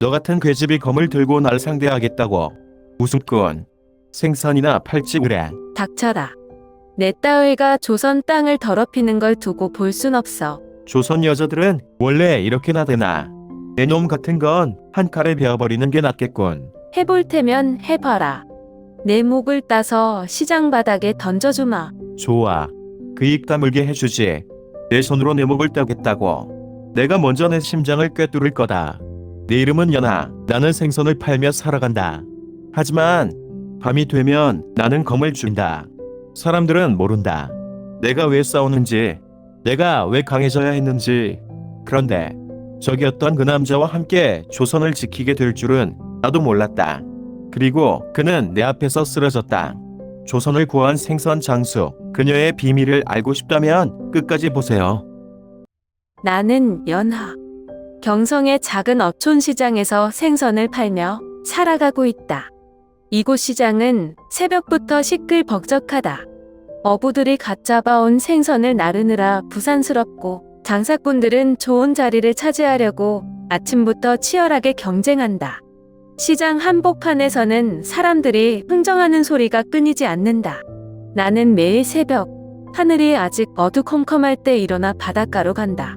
너 같은 괴집이 검을 들고 날 상대하겠다고. 우습군. 생선이나 팔찌 그래. 닥쳐라. 내 따위가 조선 땅을 더럽히는 걸 두고 볼 순 없어. 조선 여자들은 원래 이렇게나 되나. 내 놈 같은 건 한 칼에 베어버리는 게 낫겠군. 해볼 테면 해봐라. 내 목을 따서 시장 바닥에 던져주마. 좋아. 그 입 다물게 해주지. 내 손으로 내 목을 따겠다고. 내가 먼저 내 심장을 꿰뚫을 거다. 내 이름은 연아. 나는 생선을 팔며 살아간다. 하지만 밤이 되면 나는 검을 준다. 사람들은 모른다. 내가 왜 싸우는지, 내가 왜 강해져야 했는지. 그런데 적이었던 그 남자와 함께 조선을 지키게 될 줄은 나도 몰랐다. 그리고 그는 내 앞에서 쓰러졌다. 조선을 구한 생선 장수, 그녀의 비밀을 알고 싶다면 끝까지 보세요. 나는 연하. 경성의 작은 어촌 시장에서 생선을 팔며 살아가고 있다. 이곳 시장은 새벽부터 시끌벅적하다. 어부들이 갓 잡아온 생선을 나르느라 부산스럽고 장사꾼들은 좋은 자리를 차지하려고 아침부터 치열하게 경쟁한다. 시장 한복판에서는 사람들이 흥정하는 소리가 끊이지 않는다. 나는 매일 새벽, 하늘이 아직 어두컴컴할 때 일어나 바닷가로 간다.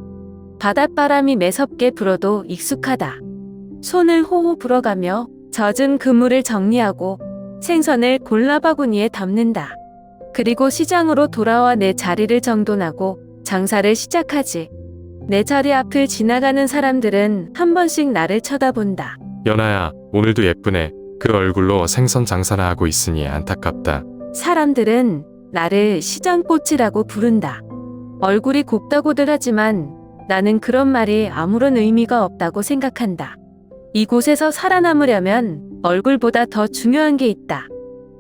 바닷바람이 매섭게 불어도 익숙하다. 손을 호호 불어가며 젖은 그물을 정리하고 생선을 골라 바구니에 담는다. 그리고 시장으로 돌아와 내 자리를 정돈하고 장사를 시작하지. 내 자리 앞을 지나가는 사람들은 한 번씩 나를 쳐다본다. 연아야, 오늘도 예쁘네. 그 얼굴로 생선 장사를 하고 있으니 안타깝다. 사람들은 나를 시장꽃이라고 부른다. 얼굴이 곱다고들 하지만 나는 그런 말이 아무런 의미가 없다고 생각한다. 이곳에서 살아남으려면 얼굴보다 더 중요한 게 있다.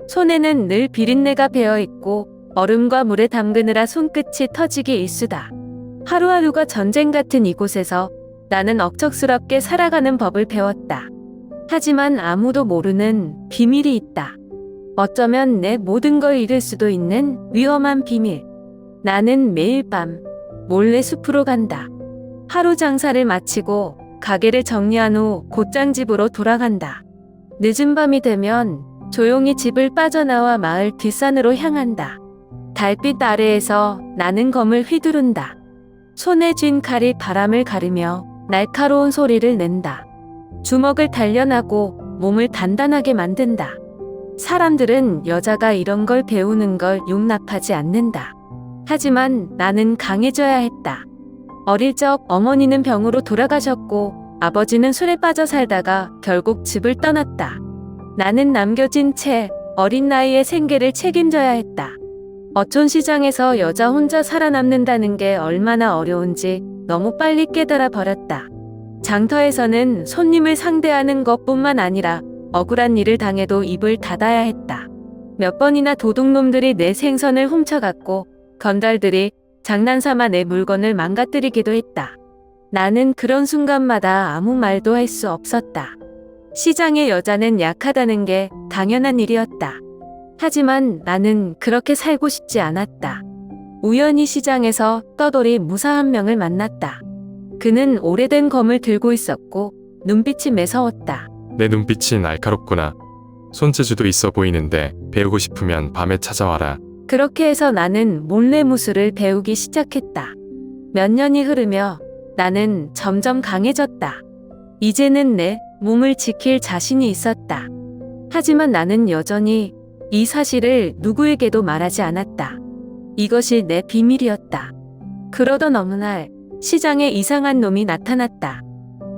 손에는 늘 비린내가 배어 있고 얼음과 물에 담그느라 손끝이 터지기 일쑤다. 하루하루가 전쟁 같은 이곳에서 나는 억척스럽게 살아가는 법을 배웠다. 하지만 아무도 모르는 비밀이 있다. 어쩌면 내 모든 걸 잃을 수도 있는 위험한 비밀. 나는 매일 밤 몰래 숲으로 간다. 하루 장사를 마치고 가게를 정리한 후 곧장 집으로 돌아간다. 늦은 밤이 되면 조용히 집을 빠져나와 마을 뒷산으로 향한다. 달빛 아래에서 나는 검을 휘두른다. 손에 쥔 칼이 바람을 가르며 날카로운 소리를 낸다. 주먹을 단련하고 몸을 단단하게 만든다. 사람들은 여자가 이런 걸 배우는 걸 용납하지 않는다. 하지만 나는 강해져야 했다. 어릴 적 어머니는 병으로 돌아가셨고 아버지는 술에 빠져 살다가 결국 집을 떠났다. 나는 남겨진 채 어린 나이에 생계를 책임져야 했다. 어촌 시장에서 여자 혼자 살아남는다는 게 얼마나 어려운지 너무 빨리 깨달아 버렸다. 장터에서는 손님을 상대하는 것뿐만 아니라 억울한 일을 당해도 입을 닫아야 했다. 몇 번이나 도둑놈들이 내 생선을 훔쳐갔고 건달들이 장난삼아 내 물건을 망가뜨리기도 했다. 나는 그런 순간마다 아무 말도 할 수 없었다. 시장의 여자는 약하다는 게 당연한 일이었다. 하지만 나는 그렇게 살고 싶지 않았다. 우연히 시장에서 떠돌이 무사 한 명을 만났다. 그는 오래된 검을 들고 있었고 눈빛이 매서웠다. 내 눈빛이 날카롭구나. 손재주도 있어 보이는데 배우고 싶으면 밤에 찾아와라. 그렇게 해서 나는 몰래 무술을 배우기 시작했다. 몇 년이 흐르며 나는 점점 강해졌다. 이제는 내 몸을 지킬 자신이 있었다. 하지만 나는 여전히 이 사실을 누구에게도 말하지 않았다. 이것이 내 비밀이었다. 그러던 어느 날 시장에 이상한 놈이 나타났다.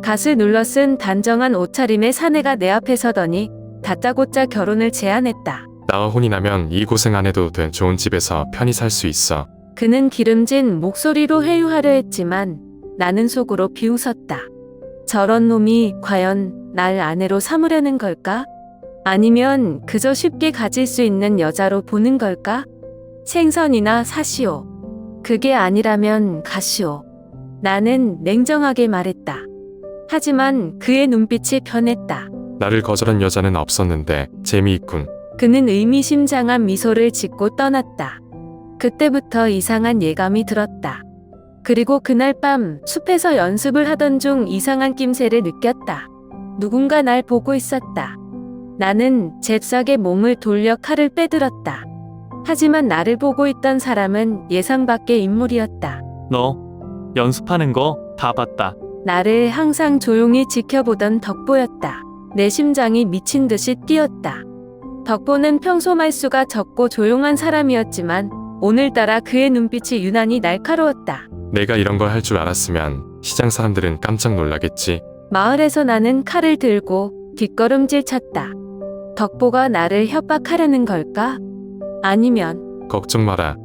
갓을 눌러쓴 단정한 옷차림의 사내가 내 앞에 서더니 다짜고짜 결혼을 제안했다. 나와 혼이 나면 이 고생 안 해도 돼. 좋은 집에서 편히 살 수 있어. 그는 기름진 목소리로 회유하려 했지만 나는 속으로 비웃었다. 저런 놈이 과연 날 아내로 삼으려는 걸까? 아니면 그저 쉽게 가질 수 있는 여자로 보는 걸까? 생선이나 사시오. 그게 아니라면 가시오. 나는 냉정하게 말했다. 하지만 그의 눈빛이 변했다. 나를 거절한 여자는 없었는데 재미있군. 그는 의미심장한 미소를 짓고 떠났다. 그때부터 이상한 예감이 들었다. 그리고 그날 밤 숲에서 연습을 하던 중 이상한 낌새를 느꼈다. 누군가 날 보고 있었다. 나는 잽싸게 몸을 돌려 칼을 빼들었다. 하지만 나를 보고 있던 사람은 예상 밖의 인물이었다. 너 연습하는 거 다 봤다. 나를 항상 조용히 지켜보던 덕보였다. 내 심장이 미친 듯이 뛰었다. 덕보는 평소 말수가 적고 조용한 사람이었지만 오늘따라 그의 눈빛이 유난히 날카로웠다. 내가 이런 걸 할 줄 알았으면 시장 사람들은 깜짝 놀라겠지. 마을에서 나는 칼을 들고 뒷걸음질 쳤다. 덕보가 나를 협박하려는 걸까? 아니면 걱정 마라.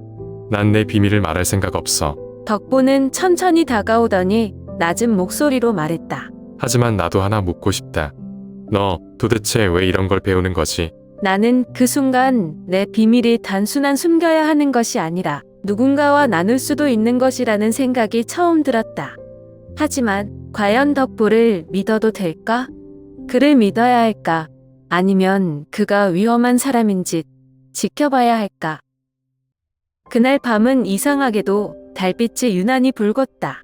난 내 비밀을 말할 생각 없어. 덕보는 천천히 다가오더니 낮은 목소리로 말했다. 하지만 나도 하나 묻고 싶다. 너 도대체 왜 이런 걸 배우는 거지? 나는 그 순간 내 비밀이 단순한 숨겨야 하는 것이 아니라 누군가와 나눌 수도 있는 것이라는 생각이 처음 들었다. 하지만 과연 덕보를 믿어도 될까? 그를 믿어야 할까? 아니면 그가 위험한 사람인지 지켜봐야 할까? 그날 밤은 이상하게도 달빛이 유난히 붉었다.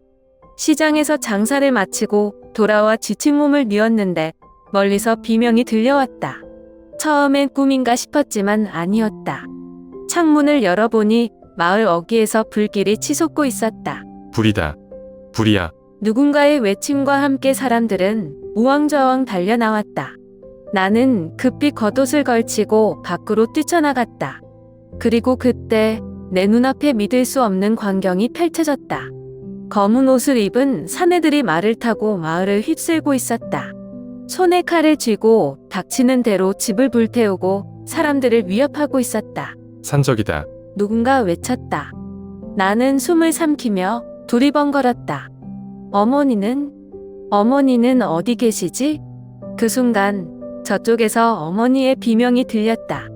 시장에서 장사를 마치고 돌아와 지친 몸을 뉘었는데 멀리서 비명이 들려왔다. 처음엔 꿈인가 싶었지만 아니었다. 창문을 열어보니 마을 어귀에서 불길이 치솟고 있었다. 불이다. 불이야. 누군가의 외침과 함께 사람들은 우왕좌왕 달려나왔다. 나는 급히 겉옷을 걸치고 밖으로 뛰쳐나갔다. 그리고 그때 내 눈앞에 믿을 수 없는 광경이 펼쳐졌다. 검은 옷을 입은 사내들이 말을 타고 마을을 휩쓸고 있었다. 손에 칼을 쥐고 닥치는 대로 집을 불태우고 사람들을 위협하고 있었다. 산적이다. 누군가 외쳤다. 나는 숨을 삼키며 두리번거렸다. 어머니는 어디 계시지? 그 순간 저쪽에서 어머니의 비명이 들렸다.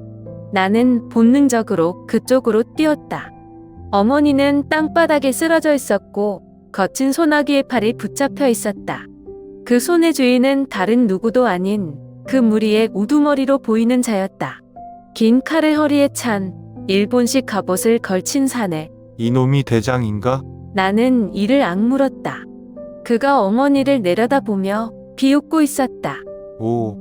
나는 본능적으로 그쪽으로 뛰었다. 어머니는 땅바닥에 쓰러져 있었고 거친 소나기의 팔이 붙잡혀 있었다. 그 손의 주인은 다른 누구도 아닌 그 무리의 우두머리로 보이는 자였다. 긴 칼을 허리에 찬 일본식 갑옷을 걸친 사내. 이놈이 대장인가? 나는 이를 악물었다. 그가 어머니를 내려다보며 비웃고 있었다. 오,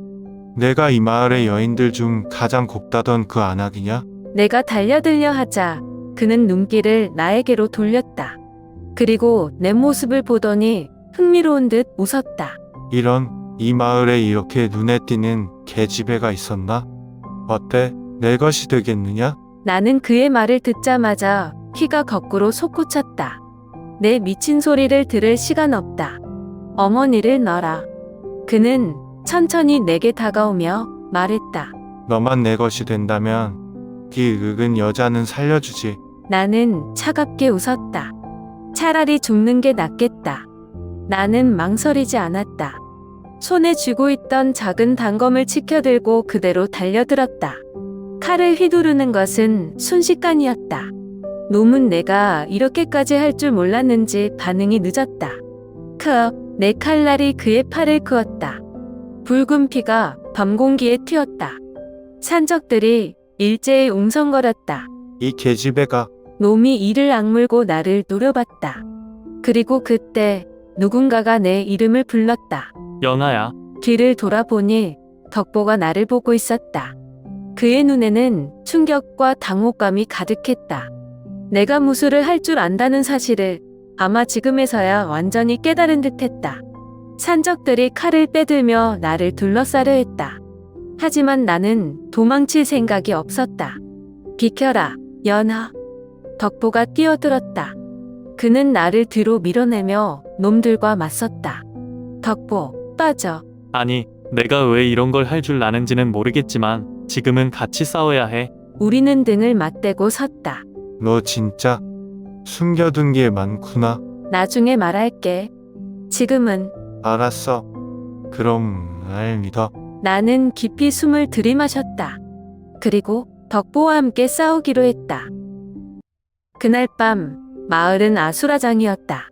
내가 이 마을의 여인들 중 가장 곱다던 그 안악이냐? 내가 달려들려 하자 그는 눈길을 나에게로 돌렸다. 그리고 내 모습을 보더니 흥미로운 듯 웃었다. 이런, 이 마을에 이렇게 눈에 띄는 계집애가 있었나? 어때? 내 것이 되겠느냐? 나는 그의 말을 듣자마자 피가 거꾸로 솟구쳤다. 내 미친 소리를 들을 시간 없다. 어머니를 넣어라. 그는 천천히 내게 다가오며 말했다. 너만 내 것이 된다면 네 늙은 여자는 살려주지. 나는 차갑게 웃었다. 차라리 죽는 게 낫겠다. 나는 망설이지 않았다. 손에 쥐고 있던 작은 단검을 치켜들고 그대로 달려들었다. 칼을 휘두르는 것은 순식간이었다. 놈은 내가 이렇게까지 할 줄 몰랐는지 반응이 늦었다. 내 칼날이 그의 팔을 그었다. 붉은 피가 밤 공기에 튀었다. 산적들이 일제히 웅성거렸다. 이 계집애가 놈이 이를 악물고 나를 노려봤다. 그리고 그때 누군가가 내 이름을 불렀다. 연아야. 뒤를 돌아보니 덕보가 나를 보고 있었다. 그의 눈에는 충격과 당혹감이 가득했다. 내가 무술을 할 줄 안다는 사실을 아마 지금에서야 완전히 깨달은 듯했다. 산적들이 칼을 빼들며 나를 둘러싸려 했다. 하지만 나는 도망칠 생각이 없었다. 비켜라, 연아. 덕보가 뛰어들었다. 그는 나를 뒤로 밀어내며 놈들과 맞섰다. 덕보, 빠져. 아니, 내가 왜 이런 걸 할 줄 아는지는 모르겠지만 지금은 같이 싸워야 해. 우리는 등을 맞대고 섰다. 너 진짜 숨겨둔 게 많구나. 나중에 말할게. 지금은. 알았어. 그럼 날 믿어. 나는 깊이 숨을 들이마셨다. 그리고 덕보와 함께 싸우기로 했다. 그날 밤 마을은 아수라장이었다.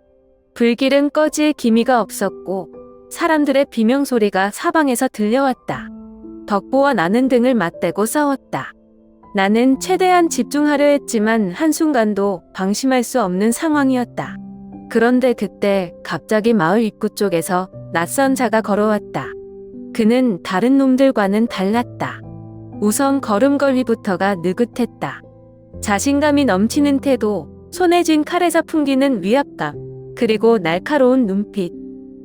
불길은 꺼질 기미가 없었고 사람들의 비명소리가 사방에서 들려왔다. 덕보와 나는 등을 맞대고 싸웠다. 나는 최대한 집중하려 했지만 한순간도 방심할 수 없는 상황이었다. 그런데 그때 갑자기 마을 입구 쪽에서 낯선 자가 걸어왔다. 그는 다른 놈들과는 달랐다. 우선 걸음걸이부터가 느긋했다. 자신감이 넘치는 태도, 손에 쥔 칼에서 풍기는 위압감, 그리고 날카로운 눈빛.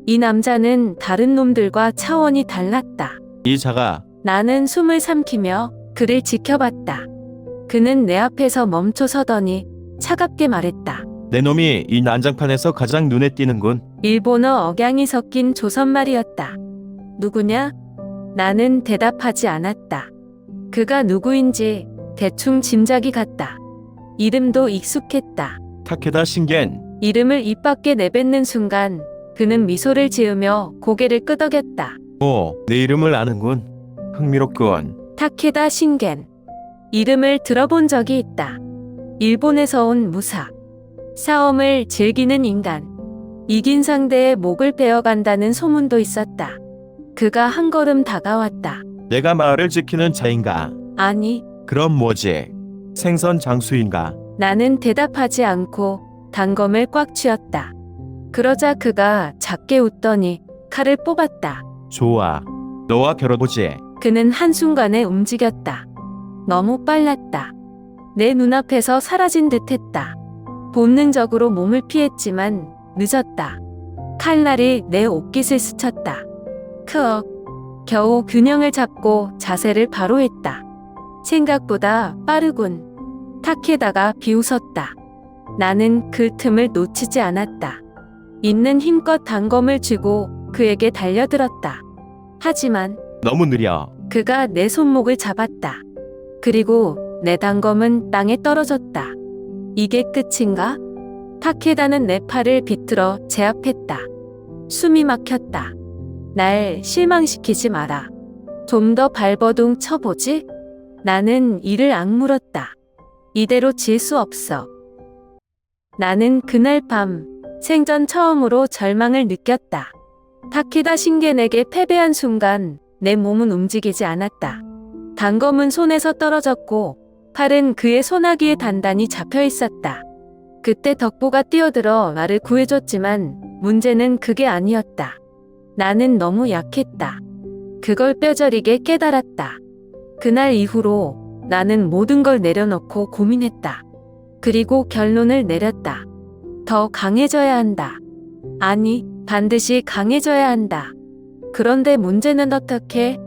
이 남자는 다른 놈들과 차원이 달랐다. 이 자가 나는 숨을 삼키며 그를 지켜봤다. 그는 내 앞에서 멈춰 서더니 차갑게 말했다. 내 놈이 이 난장판에서 가장 눈에 띄는군. 일본어 억양이 섞인 조선말이었다. 누구냐? 나는 대답하지 않았다. 그가 누구인지 대충 짐작이 갔다. 이름도 익숙했다. 타케다 신겐. 이름을 입 밖에 내뱉는 순간 그는 미소를 지으며 고개를 끄덕였다. 오, 내 이름을 아는군. 흥미롭군. 타케다 신겐. 이름을 들어본 적이 있다. 일본에서 온 무사. 싸움을 즐기는 인간. 이긴 상대의 목을 베어간다는 소문도 있었다. 그가 한 걸음 다가왔다. 내가 마을을 지키는 자인가? 아니, 그럼 뭐지? 생선 장수인가? 나는 대답하지 않고 단검을 꽉 쥐었다. 그러자 그가 작게 웃더니 칼을 뽑았다. 좋아. 너와 겨뤄보지. 그는 한순간에 움직였다. 너무 빨랐다. 내 눈앞에서 사라진 듯했다. 본능적으로 몸을 피했지만 늦었다. 칼날이 내 옷깃을 스쳤다. 크억. 겨우 균형을 잡고 자세를 바로 했다. 생각보다 빠르군. 타케다가 비웃었다. 나는 그 틈을 놓치지 않았다. 있는 힘껏 단검을 쥐고 그에게 달려들었다. 하지만 너무 느려. 그가 내 손목을 잡았다. 그리고 내 단검은 땅에 떨어졌다. 이게 끝인가? 타케다는 내 팔을 비틀어 제압했다. 숨이 막혔다. 날 실망시키지 마라. 좀 더 발버둥 쳐보지? 나는 이를 악물었다. 이대로 질 수 없어. 나는 그날 밤 생전 처음으로 절망을 느꼈다. 타케다 신겐에게 패배한 순간 내 몸은 움직이지 않았다. 단검은 손에서 떨어졌고 팔은 그의 소나기에 단단히 잡혀 있었다. 그때 덕보가 뛰어들어 나를 구해줬지만 문제는 그게 아니었다. 나는 너무 약했다. 그걸 뼈저리게 깨달았다. 그날 이후로 나는 모든 걸 내려놓고 고민했다. 그리고 결론을 내렸다. 더 강해져야 한다. 아니, 반드시 강해져야 한다. 그런데 문제는 어떻게?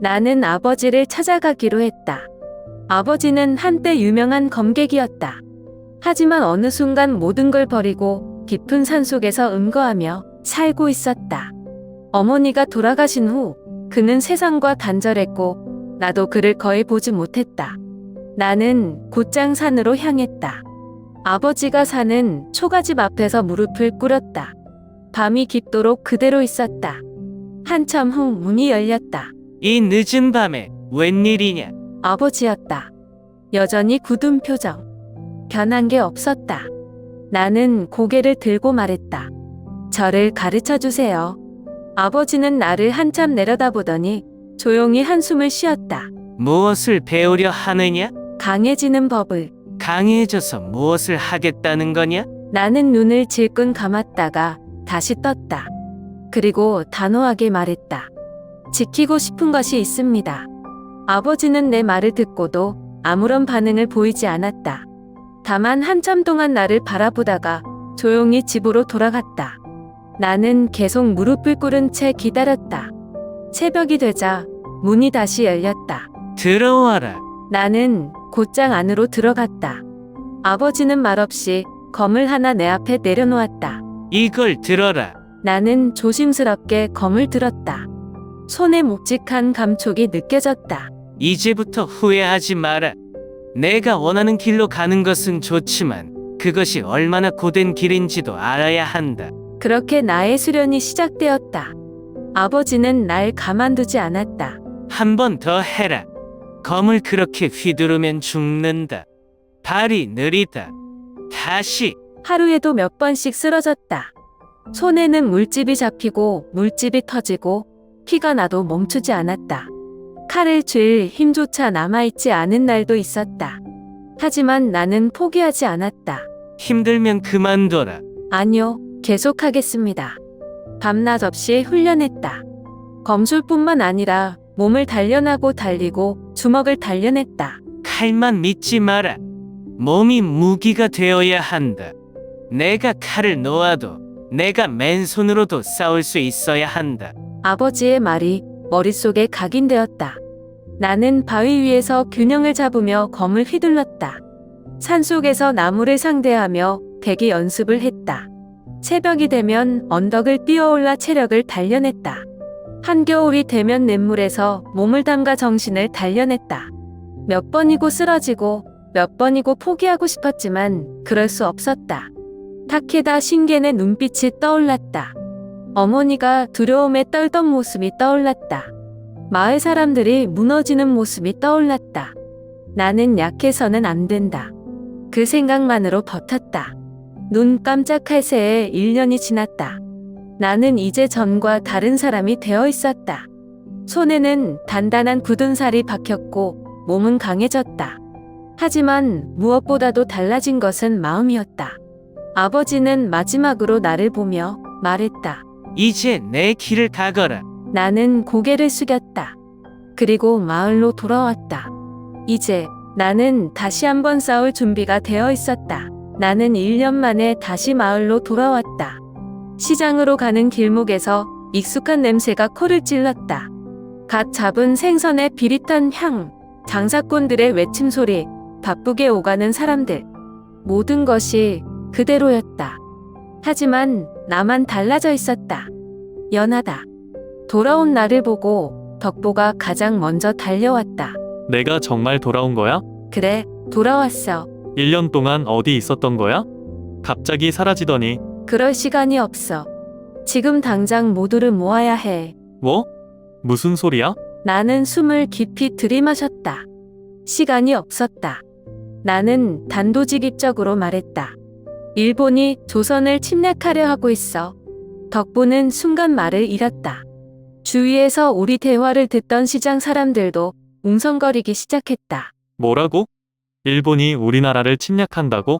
나는 아버지를 찾아가기로 했다. 아버지는 한때 유명한 검객이었다. 하지만 어느 순간 모든 걸 버리고 깊은 산속에서 음거하며 살고 있었다. 어머니가 돌아가신 후 그는 세상과 단절했고 나도 그를 거의 보지 못했다. 나는 곧장 산으로 향했다. 아버지가 사는 초가집 앞에서 무릎을 꿇었다. 밤이 깊도록 그대로 있었다. 한참 후 문이 열렸다. 이 늦은 밤에 웬일이냐? 아버지였다. 여전히 굳은 표정. 변한 게 없었다. 나는 고개를 들고 말했다. 저를 가르쳐 주세요. 아버지는 나를 한참 내려다보더니 조용히 한숨을 쉬었다. 무엇을 배우려 하느냐? 강해지는 법을. 강해져서 무엇을 하겠다는 거냐? 나는 눈을 질끈 감았다가 다시 떴다. 그리고 단호하게 말했다. 지키고 싶은 것이 있습니다. 아버지는 내 말을 듣고도 아무런 반응을 보이지 않았다. 다만 한참 동안 나를 바라보다가 조용히 집으로 돌아갔다. 나는 계속 무릎을 꿇은 채 기다렸다. 새벽이 되자 문이 다시 열렸다. 들어와라. 나는 곧장 안으로 들어갔다. 아버지는 말없이 검을 하나 내 앞에 내려놓았다. 이걸 들어라. 나는 조심스럽게 검을 들었다. 손에 묵직한 감촉이 느껴졌다. 이제부터 후회하지 마라. 내가 원하는 길로 가는 것은 좋지만 그것이 얼마나 고된 길인지도 알아야 한다. 그렇게 나의 수련이 시작되었다. 아버지는 날 가만두지 않았다. 한 번 더 해라. 검을 그렇게 휘두르면 죽는다. 발이 느리다. 다시. 하루에도 몇 번씩 쓰러졌다. 손에는 물집이 잡히고 물집이 터지고 피가 나도 멈추지 않았다. 칼을 쥘 힘조차 남아있지 않은 날도 있었다. 하지만 나는 포기하지 않았다. 힘들면 그만둬라. 아니요, 계속하겠습니다. 밤낮 없이 훈련했다. 검술뿐만 아니라 몸을 단련하고 달리고 주먹을 단련했다. 칼만 믿지 마라. 몸이 무기가 되어야 한다. 내가 칼을 놓아도 내가 맨손으로도 싸울 수 있어야 한다. 아버지의 말이 머릿속에 각인되었다. 나는 바위 위에서 균형을 잡으며 검을 휘둘렀다. 산속에서 나무를 상대하며 대기 연습을 했다. 새벽이 되면 언덕을 뛰어올라 체력을 단련했다. 한겨울이 되면 냇물에서 몸을 담가 정신을 단련했다. 몇 번이고 쓰러지고 몇 번이고 포기하고 싶었지만 그럴 수 없었다. 타케다 신겐의 눈빛이 떠올랐다. 어머니가 두려움에 떨던 모습이 떠올랐다. 마을 사람들이 무너지는 모습이 떠올랐다. 나는 약해서는 안 된다. 그 생각만으로 버텼다. 눈 깜짝할 새에 1년이 지났다. 나는 이제 전과 다른 사람이 되어 있었다. 손에는 단단한 굳은 살이 박혔고 몸은 강해졌다. 하지만 무엇보다도 달라진 것은 마음이었다. 아버지는 마지막으로 나를 보며 말했다. 이제 내 길을 가거라. 나는 고개를 숙였다. 그리고 마을로 돌아왔다. 이제 나는 다시 한번 싸울 준비가 되어 있었다. 나는 1년 만에 다시 마을로 돌아왔다. 시장으로 가는 길목에서 익숙한 냄새가 코를 찔렀다. 갓 잡은 생선의 비릿한 향, 장사꾼들의 외침 소리, 바쁘게 오가는 사람들. 모든 것이 그대로였다. 하지만 나만 달라져 있었다. 연하다. 돌아온 나를 보고 덕보가 가장 먼저 달려왔다. 내가 정말 돌아온 거야? 그래, 돌아왔어. 1년 동안 어디 있었던 거야? 갑자기 사라지더니. 그럴 시간이 없어. 지금 당장 모두를 모아야 해. 뭐? 무슨 소리야? 나는 숨을 깊이 들이마셨다. 시간이 없었다. 나는 단도직입적으로 말했다. 일본이 조선을 침략하려 하고 있어. 덕보는 순간 말을 잃었다. 주위에서 우리 대화를 듣던 시장 사람들도 웅성거리기 시작했다. 뭐라고? 일본이 우리나라를 침략한다고?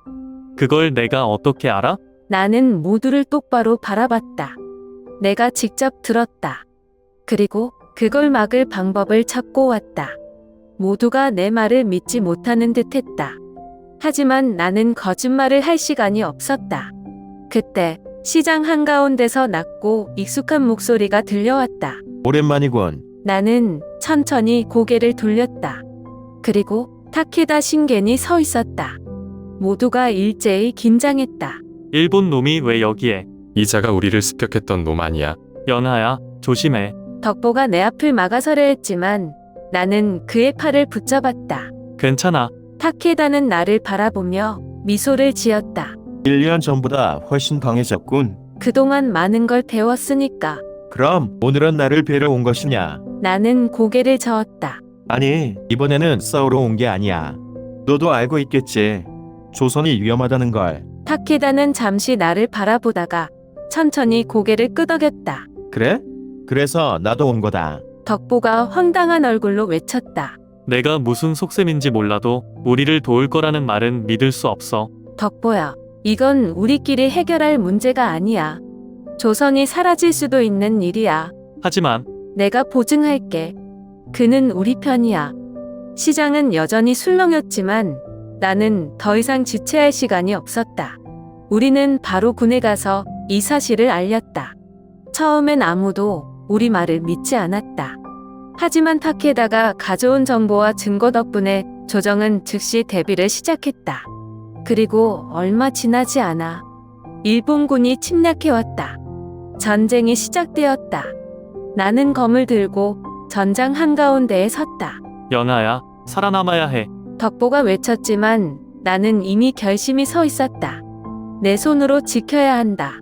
그걸 내가 어떻게 알아? 나는 모두를 똑바로 바라봤다. 내가 직접 들었다. 그리고 그걸 막을 방법을 찾고 왔다. 모두가 내 말을 믿지 못하는 듯 했다. 하지만 나는 거짓말을 할 시간이 없었다. 그때 시장 한가운데서 낮고 익숙한 목소리가 들려왔다. 오랜만이군. 나는 천천히 고개를 돌렸다. 그리고 타케다 신겐이 서 있었다. 모두가 일제히 긴장했다. 일본 놈이 왜 여기에? 이자가 우리를 습격했던 놈 아니야? 연하야, 조심해. 덕보가 내 앞을 막아서려 했지만 나는 그의 팔을 붙잡았다. 괜찮아. 타케다는 나를 바라보며 미소를 지었다. 1년 전보다 훨씬 강해졌군. 그동안 많은 걸 배웠으니까. 그럼 오늘은 나를 뵈러 온 것이냐? 나는 고개를 저었다. 아니, 이번에는 싸우러 온 게 아니야. 너도 알고 있겠지. 조선이 위험하다는 걸. 타케다는 잠시 나를 바라보다가 천천히 고개를 끄덕였다. 그래? 그래서 나도 온 거다. 덕보가 황당한 얼굴로 외쳤다. 내가 무슨 속셈인지 몰라도 우리를 도울 거라는 말은 믿을 수 없어. 덕보야, 이건 우리끼리 해결할 문제가 아니야. 조선이 사라질 수도 있는 일이야. 하지만 내가 보증할게. 그는 우리 편이야. 시장은 여전히 술렁였지만 나는 더 이상 지체할 시간이 없었다. 우리는 바로 군에 가서 이 사실을 알렸다. 처음엔 아무도 우리 말을 믿지 않았다. 하지만 타케다가 가져온 정보와 증거 덕분에 조정은 즉시 대비를 시작했다. 그리고 얼마 지나지 않아 일본군이 침략해왔다. 전쟁이 시작되었다. 나는 검을 들고 전장 한가운데에 섰다. 연하야, 살아남아야 해. 덕보가 외쳤지만 나는 이미 결심이 서 있었다. 내 손으로 지켜야 한다.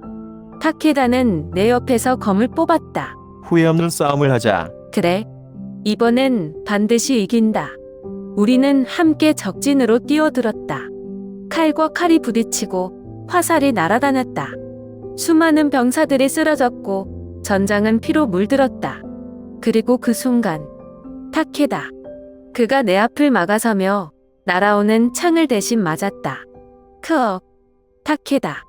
타케다는 내 옆에서 검을 뽑았다. 후회 없는 싸움을 하자. 그래. 이번엔 반드시 이긴다. 우리는 함께 적진으로 뛰어들었다. 칼과 칼이 부딪히고 화살이 날아다녔다. 수많은 병사들이 쓰러졌고 전장은 피로 물들었다. 그리고 그 순간 타케다. 그가 내 앞을 막아서며 날아오는 창을 대신 맞았다. 크억. 타케다.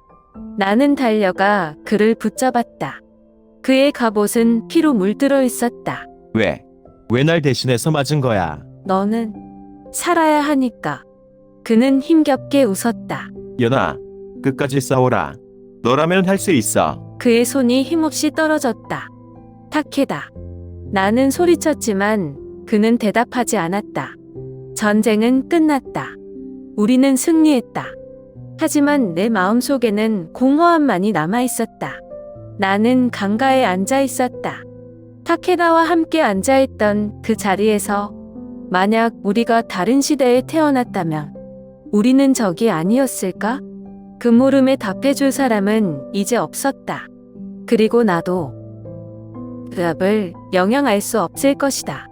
나는 달려가 그를 붙잡았다. 그의 갑옷은 피로 물들어 있었다. 왜? 왜 날 대신해서 맞은 거야? 너는 살아야 하니까. 그는 힘겹게 웃었다. 연아, 끝까지 싸워라. 너라면 할 수 있어. 그의 손이 힘없이 떨어졌다. 타케다. 나는 소리쳤지만 그는 대답하지 않았다. 전쟁은 끝났다. 우리는 승리했다. 하지만 내 마음속에는 공허함만이 남아 있었다. 나는 강가에 앉아 있었다. 타케다와 함께 앉아 있던 그 자리에서 만약 우리가 다른 시대에 태어났다면 우리는 적이 아니었을까? 그 물음에 답해줄 사람은 이제 없었다. 그리고 나도 그 답을 영영 알 수 없을 것이다.